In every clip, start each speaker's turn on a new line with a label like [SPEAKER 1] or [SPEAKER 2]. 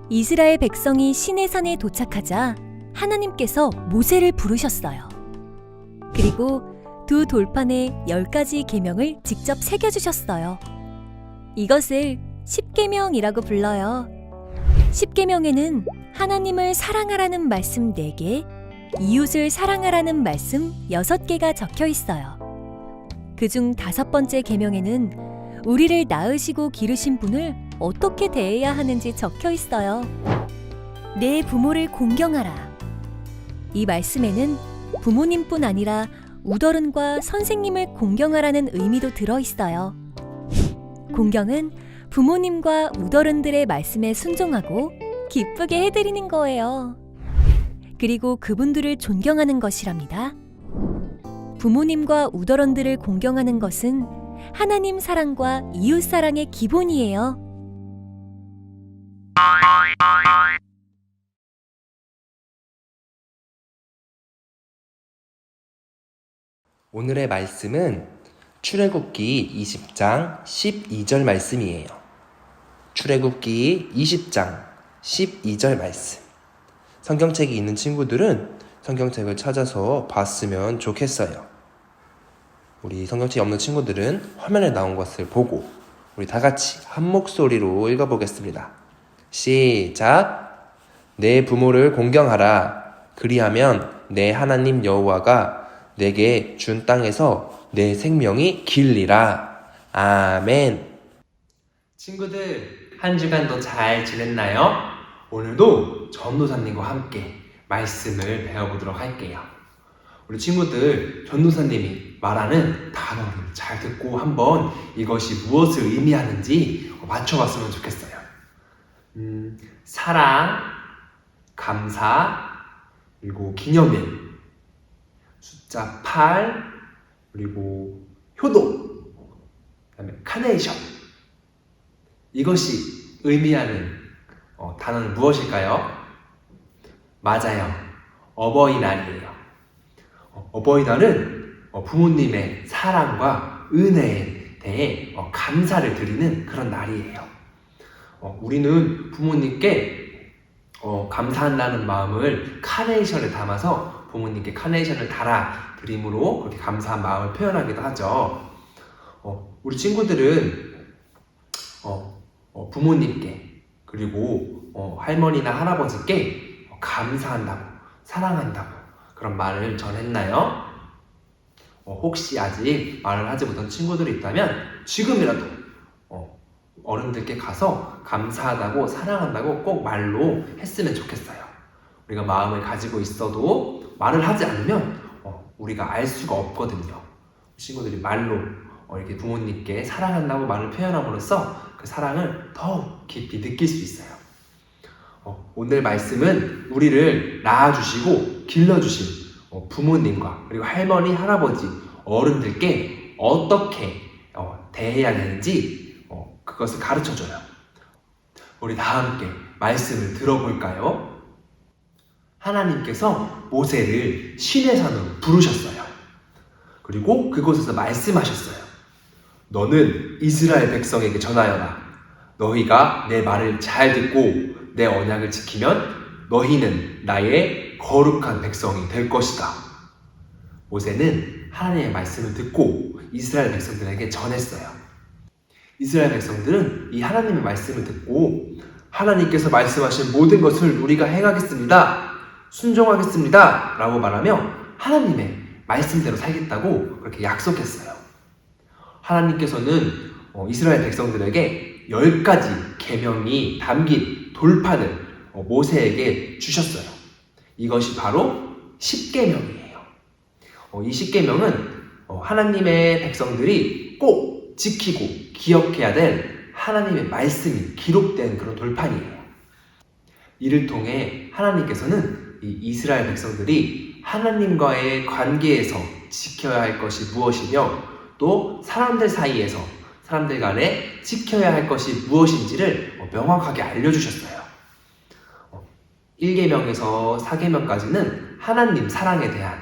[SPEAKER 1] 이스라엘 백성이 시내산에 도착하자 하나님께서 모세를 부르셨어요. 그리고 두 돌판에 10가지 계명을 직접 새겨주셨어요. 이것을 십계명이라고 불러요. 십계명에는 하나님을 사랑하라는 말씀 4개, 이웃을 사랑하라는 말씀 6개가 적혀 있어요. 그중 5번째 계명에는 우리를 낳으시고 기르신 분을 어떻게 대해야 하는지 적혀 있어요. 내 부모를 공경하라. 이 말씀에는 부모님뿐 아니라 우더른과 선생님을 공경하라는 의미도 들어 있어요. 공경은 부모님과 우더른들의 말씀에 순종하고 기쁘게 해드리는 거예요. 그리고 그분들을 존경하는 것이랍니다. 부모님과 우더런들을 공경하는 것은 하나님 사랑과 이웃 사랑의 기본이에요.
[SPEAKER 2] 오늘의 말씀은 출애굽기 20장 12절 말씀이에요. 출애굽기 20장 12절 말씀. 성경책이 있는 친구들은 성경책을 찾아서 봤으면 좋겠어요. 우리 성경책이 없는 친구들은 화면에 나온 것을 보고 우리 다 같이 한 목소리로 읽어보겠습니다. 시작! 내 부모를 공경하라. 그리하면 내 하나님 여호와가 내게 준 땅에서 내 생명이 길리라. 아멘. 친구들, 한 주간도 잘 지냈나요? 오늘도 전도사님과 함께 말씀을 배워보도록 할게요. 우리 친구들, 전도사님이 말하는 단어를 잘 듣고 한번 이것이 무엇을 의미하는지 맞춰봤으면 좋겠어요. 사랑, 감사, 그리고 기념일, 숫자 8, 그리고 효도, 그다음에 카네이션. 이것이 의미하는 단어는 무엇일까요? 맞아요. 어버이날이에요. 어버이날은 부모님의 사랑과 은혜에 대해 감사를 드리는 그런 날이에요. 우리는 부모님께 감사한다는 마음을 카네이션에 담아서 부모님께 카네이션을 달아 드림으로 그렇게 감사한 마음을 표현하기도 하죠. 우리 친구들은 부모님께 그리고 할머니나 할아버지께 감사한다고, 사랑한다고 그런 말을 전했나요? 혹시 아직 말을 하지 못한 친구들이 있다면 지금이라도 어른들께 가서 감사하다고, 사랑한다고 꼭 말로 했으면 좋겠어요. 우리가 마음을 가지고 있어도 말을 하지 않으면 우리가 알 수가 없거든요. 친구들이 말로 이렇게 부모님께 사랑한다고 말을 표현함으로써 그 사랑을 더욱 깊이 느낄 수 있어요. 오늘 말씀은 우리를 낳아주시고 길러주신 부모님과 그리고 할머니, 할아버지, 어른들께 어떻게 대해야 되는지 그것을 가르쳐줘요. 우리 다 함께 말씀을 들어볼까요? 하나님께서 모세를 시내산으로 부르셨어요. 그리고 그곳에서 말씀하셨어요. 너는 이스라엘 백성에게 전하여라. 너희가 내 말을 잘 듣고 내 언약을 지키면 너희는 나의 거룩한 백성이 될 것이다. 모세는 하나님의 말씀을 듣고 이스라엘 백성들에게 전했어요. 이스라엘 백성들은 이 하나님의 말씀을 듣고 하나님께서 말씀하신 모든 것을 우리가 행하겠습니다. 순종하겠습니다. 라고 말하며 하나님의 말씀대로 살겠다고 그렇게 약속했어요. 하나님께서는 이스라엘 백성들에게 10가지 계명이 담긴 돌판을 모세에게 주셨어요. 이것이 바로 십계명이에요. 이 십계명은 하나님의 백성들이 꼭 지키고 기억해야 될 하나님의 말씀이 기록된 그런 돌판이에요. 이를 통해 하나님께서는 이 이스라엘 백성들이 하나님과의 관계에서 지켜야 할 것이 무엇이며 또 사람들 사이에서 사람들 간에 지켜야 할 것이 무엇인지를 명확하게 알려주셨어요. 1계명에서 4계명까지는 하나님 사랑에 대한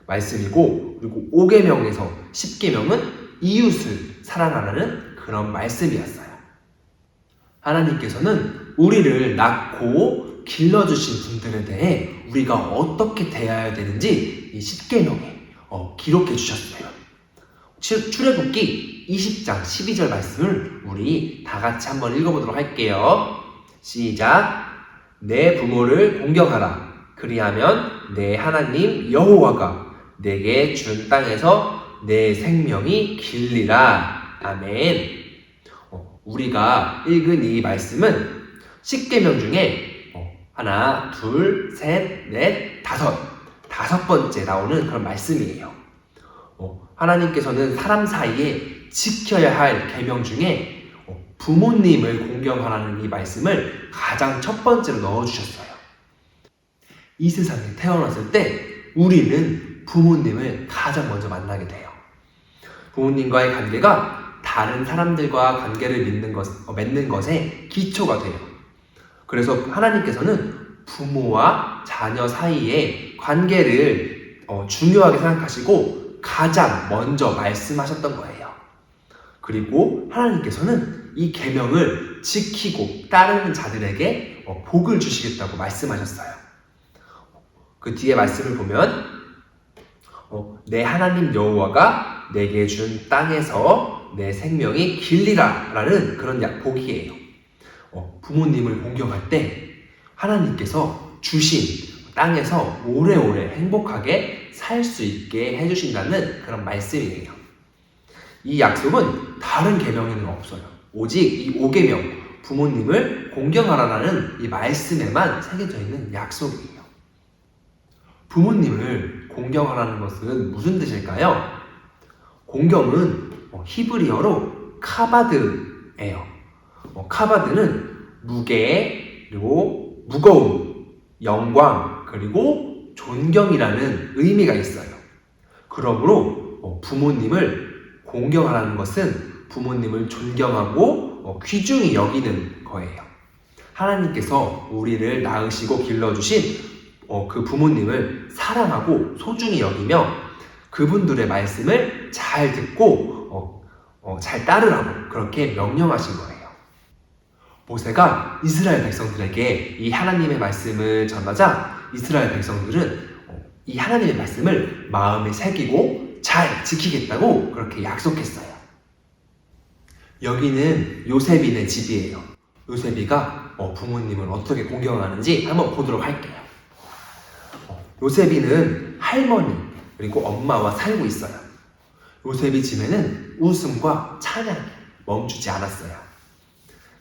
[SPEAKER 2] 말씀이고 그리고 5계명에서 10계명은 이웃을 사랑하라는 그런 말씀이었어요. 하나님께서는 우리를 낳고 길러주신 분들에 대해 우리가 어떻게 대해야 되는지 이 십계명에 기록해 주셨어요. 출애굽기 20장 12절 말씀을 우리 다 같이 한번 읽어보도록 할게요. 시작. 내 부모를 공경하라. 그리하면 내 하나님 여호와가 내게 준 땅에서 내 생명이 길리라. 아멘. 우리가 읽은 이 말씀은 십계명 중에 하나, 둘, 셋, 넷, 다섯 번째 나오는 그런 말씀이에요. 하나님께서는 사람 사이에 지켜야 할 계명 중에 부모님을 공경하라는 이 말씀을 가장 첫 번째로 넣어주셨어요. 이 세상에 태어났을 때 우리는 부모님을 가장 먼저 만나게 돼요. 부모님과의 관계가 다른 사람들과 관계를 맺는 것에 기초가 돼요. 그래서 하나님께서는 부모와 자녀 사이의 관계를 중요하게 생각하시고 가장 먼저 말씀하셨던 거예요. 그리고 하나님께서는 이 계명을 지키고 따르는 자들에게 복을 주시겠다고 말씀하셨어요. 그 뒤에 말씀을 보면 내 하나님 여호와가 내게 준 땅에서 내 생명이 길리라 라는 그런 복이에요. 부모님을 공경할 때 하나님께서 주신 땅에서 오래오래 행복하게 살 수 있게 해주신다는 그런 말씀이에요. 이 약속은 다른 계명에는 없어요. 오직 이 5계명, 부모님을 공경하라는 이 말씀에만 새겨져 있는 약속이에요. 부모님을 공경하라는 것은 무슨 뜻일까요? 공경은 히브리어로 카바드예요. 카바드는 무게, 그리고 무거움, 영광, 그리고 존경이라는 의미가 있어요. 그러므로 부모님을 공경하라는 것은 부모님을 존경하고 귀중히 여기는 거예요. 하나님께서 우리를 낳으시고 길러주신 그 부모님을 사랑하고 소중히 여기며 그분들의 말씀을 잘 듣고 잘 따르라고 그렇게 명령하신 거예요. 모세가 이스라엘 백성들에게 이 하나님의 말씀을 전하자 이스라엘 백성들은 이 하나님의 말씀을 마음에 새기고 잘 지키겠다고 그렇게 약속했어요. 여기는 요셉이네 집이에요. 요셉이가 부모님을 어떻게 공경하는지 한번 보도록 할게요. 요셉이는 할머니 그리고 엄마와 살고 있어요. 요셉이 집에는 웃음과 찬양이 멈추지 않았어요.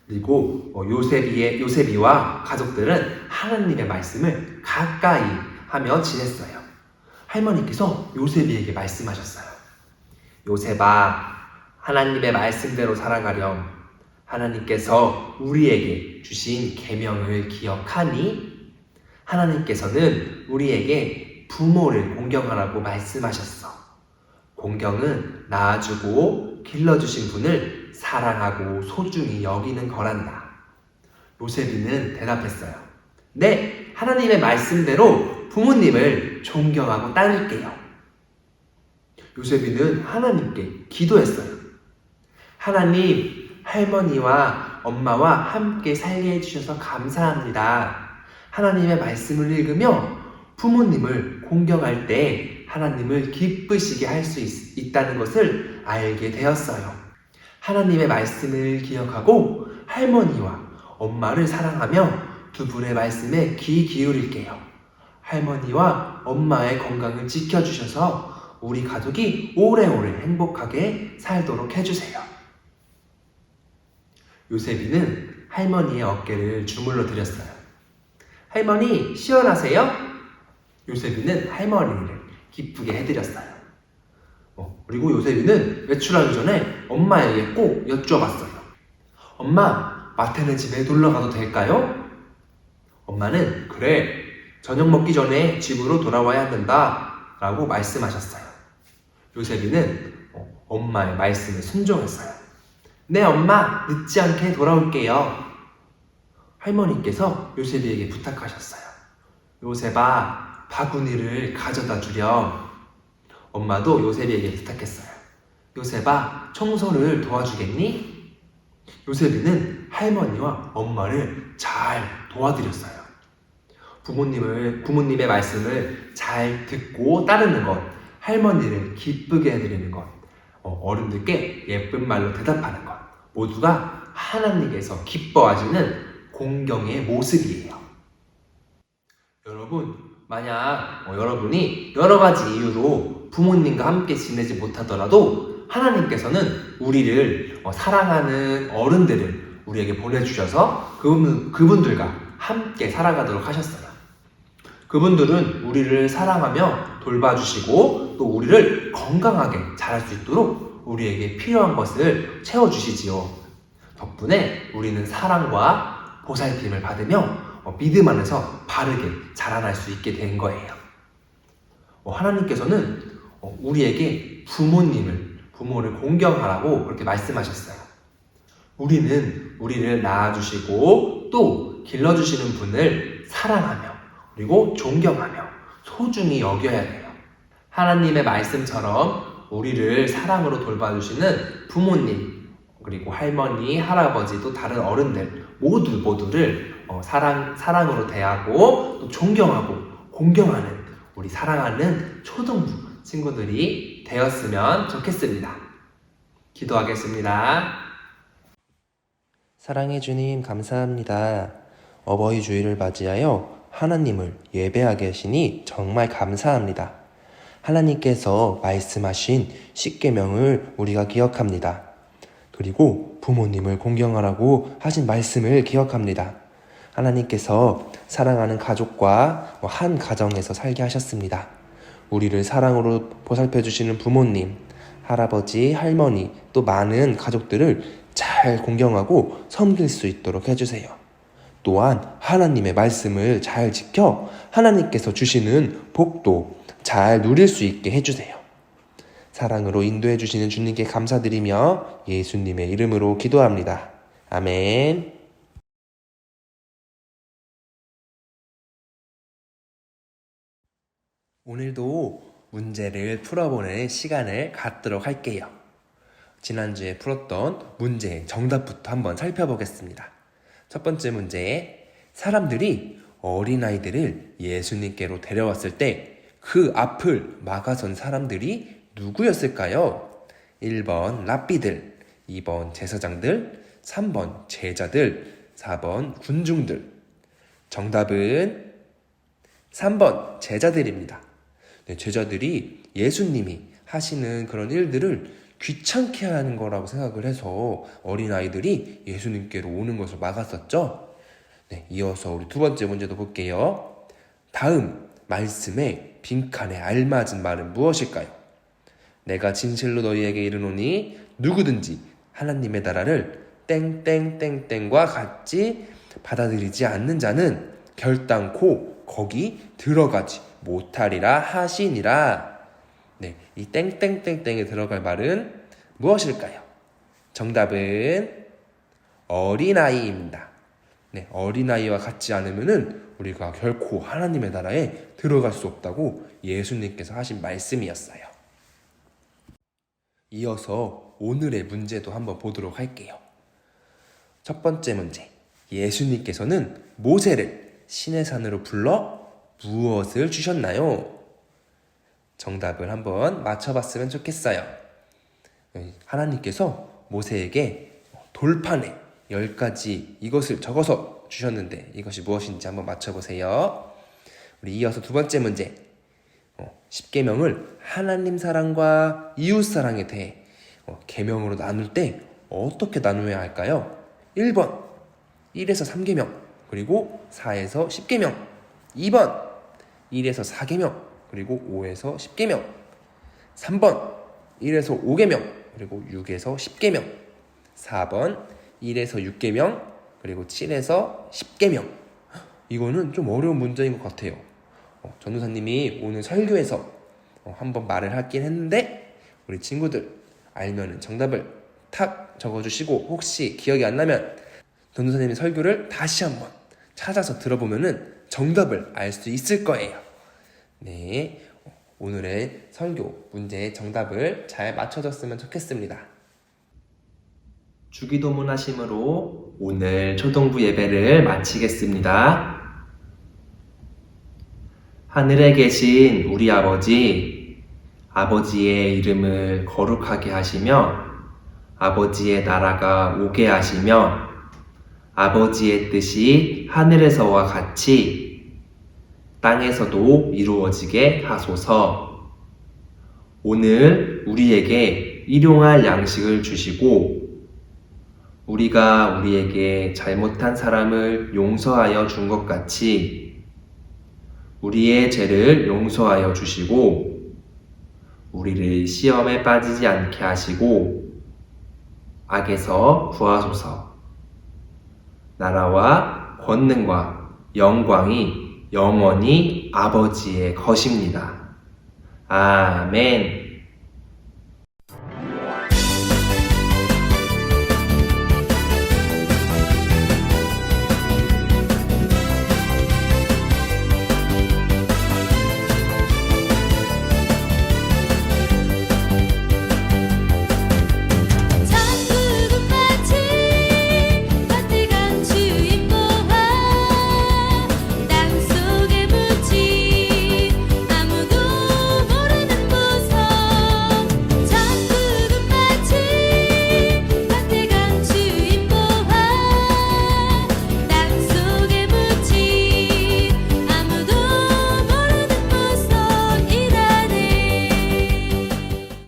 [SPEAKER 2] 그리고 요셉이와 가족들은 하나님의 말씀을 가까이 하며 지냈어요. 할머니께서 요셉이에게 말씀하셨어요. 요셉아, 하나님의 말씀대로 살아가렴. 하나님께서 우리에게 주신 계명을 기억하니? 하나님께서는 우리에게 부모를 공경하라고 말씀하셨어. 공경은 낳아주고 길러주신 분을 사랑하고 소중히 여기는 거란다. 요셉이는 대답했어요. 네, 하나님의 말씀대로 부모님을 존경하고 따를게요. 요셉이는 하나님께 기도했어요. 하나님, 할머니와 엄마와 함께 살게 해주셔서 감사합니다. 하나님의 말씀을 읽으며 부모님을 공경할 때 하나님을 기쁘시게 할 수 있다는 것을 알게 되었어요. 하나님의 말씀을 기억하고 할머니와 엄마를 사랑하며 두 분의 말씀에 귀 기울일게요. 할머니와 엄마의 건강을 지켜주셔서 우리 가족이 오래오래 행복하게 살도록 해주세요. 요셉이는 할머니의 어깨를 주물러 드렸어요. 할머니, 시원하세요? 요셉이는 할머니를 기쁘게 해드렸어요. 그리고 요셉이는 외출하기 전에 엄마에게 꼭 여쭤봤어요. 엄마, 마태네 집에 놀러 가도 될까요? 엄마는 그래, 저녁 먹기 전에 집으로 돌아와야 한다 라고 말씀하셨어요. 요셉이는 엄마의 말씀에 순종했어요. 네, 엄마, 늦지 않게 돌아올게요. 할머니께서 요셉이에게 부탁하셨어요. 요셉아, 바구니를 가져다 주렴. 엄마도 요셉이에게 부탁했어요. 요셉아, 청소를 도와주겠니? 요셉이는 할머니와 엄마를 잘 도와드렸어요. 부모님의 말씀을 잘 듣고 따르는 것, 할머니를 기쁘게 해드리는 것, 어른들께 예쁜 말로 대답하는 것, 모두가 하나님께서 기뻐하시는 공경의 모습이에요. 여러분, 만약 여러분이 여러 가지 이유로 부모님과 함께 지내지 못하더라도 하나님께서는 우리를 사랑하는 어른들을 우리에게 보내주셔서 그분들과 함께 살아가도록 하셨어요. 그분들은 우리를 사랑하며 돌봐주시고 또 우리를 건강하게 자랄 수 있도록 우리에게 필요한 것을 채워주시지요. 덕분에 우리는 사랑과 보살핌을 받으며 믿음 안에서 바르게 자라날 수 있게 된 거예요. 하나님께서는 우리에게 부모를 공경하라고 그렇게 말씀하셨어요. 우리는 우리를 낳아주시고 또 길러주시는 분을 사랑하며 그리고 존경하며 소중히 여겨야 돼요. 하나님의 말씀처럼 우리를 사랑으로 돌봐주시는 부모님, 그리고 할머니, 할아버지, 또 다른 어른들 모두를 사랑으로 대하고 또 존경하고 공경하는 우리 사랑하는 초등부 친구들이 되었으면 좋겠습니다. 기도하겠습니다.
[SPEAKER 3] 사랑해 주님 감사합니다. 어버이 주일을 맞이하여 하나님을 예배하게 하시니 정말 감사합니다. 하나님께서 말씀하신 십계명을 우리가 기억합니다. 그리고 부모님을 공경하라고 하신 말씀을 기억합니다. 하나님께서 사랑하는 가족과 한 가정에서 살게 하셨습니다. 우리를 사랑으로 보살펴 주시는 부모님, 할아버지, 할머니, 또 많은 가족들을 잘 공경하고 섬길 수 있도록 해주세요. 또한 하나님의 말씀을 잘 지켜 하나님께서 주시는 복도 잘 누릴 수 있게 해주세요. 사랑으로 인도해 주시는 주님께 감사드리며 예수님의 이름으로 기도합니다. 아멘. 오늘도 문제를 풀어보는 시간을 갖도록 할게요. 지난주에 풀었던 문제의 정답부터 한번 살펴보겠습니다. 첫 번째 문제, 사람들이 어린아이들을 예수님께로 데려왔을 때 그 앞을 막아선 사람들이 누구였을까요? 1번 랍비들, 2번 제사장들, 3번 제자들, 4번 군중들. 정답은 3번 제자들입니다. 제자들이 예수님이 하시는 그런 일들을 귀찮게 하는 거라고 생각을 해서 어린아이들이 예수님께로 오는 것을 막았었죠. 이어서 우리 두 번째 문제도 볼게요. 다음 말씀에 빈칸에 알맞은 말은 무엇일까요? 내가 진실로 너희에게 이르노니 누구든지 하나님의 나라를 땡땡땡땡과 같이 받아들이지 않는 자는 결단코 거기 들어가지 못하리라 하시니라. 이 땡땡땡땡에 들어갈 말은 무엇일까요? 정답은 어린아이입니다. 어린아이와 같지 않으면은 우리가 결코 하나님의 나라에 들어갈 수 없다고 예수님께서 하신 말씀이었어요. 이어서 오늘의 문제도 한번 보도록 할게요. 첫 번째 문제, 예수님께서는 모세를 시내산으로 불러 무엇을 주셨나요? 정답을 한번 맞춰봤으면 좋겠어요. 하나님께서 모세에게 돌판에 10가지 이것을 적어서 주셨는데 이것이 무엇인지 한번 맞춰보세요. 우리 이어서 두 번째 문제, 십계명을 하나님 사랑과 이웃 사랑에 대해 계명으로 나눌 때 어떻게 나누어야 할까요? 1번 1에서 3계명, 그리고 4에서 10계명. 2번 1에서 4계명, 그리고 5에서 10계명. 3번 1에서 5계명, 그리고 6에서 10계명. 4번 1에서 6계명, 그리고 7에서 10계명. 이거는 좀 어려운 문제인 것 같아요. 전도사님이 오늘 설교에서 한번 말을 하긴 했는데 우리 친구들 알면은 정답을 탁 적어주시고, 혹시 기억이 안 나면 전도사님의 설교를 다시 한번 찾아서 들어보면은 정답을 알 수 있을 거예요. 오늘의 설교 문제의 정답을 잘 맞춰줬으면 좋겠습니다.
[SPEAKER 2] 주기도문 하심으로 오늘 초등부 예배를 마치겠습니다. 하늘에 계신 우리 아버지, 아버지의 이름을 거룩하게 하시며 아버지의 나라가 오게 하시며 아버지의 뜻이 하늘에서와 같이 땅에서도 이루어지게 하소서. 오늘 우리에게 일용할 양식을 주시고 우리가 우리에게 잘못한 사람을 용서하여 준 것 같이 우리의 죄를 용서하여 주시고 우리를 시험에 빠지지 않게 하시고 악에서 구하소서. 나라와 권능과 영광이 영원히 아버지의 것입니다. 아멘.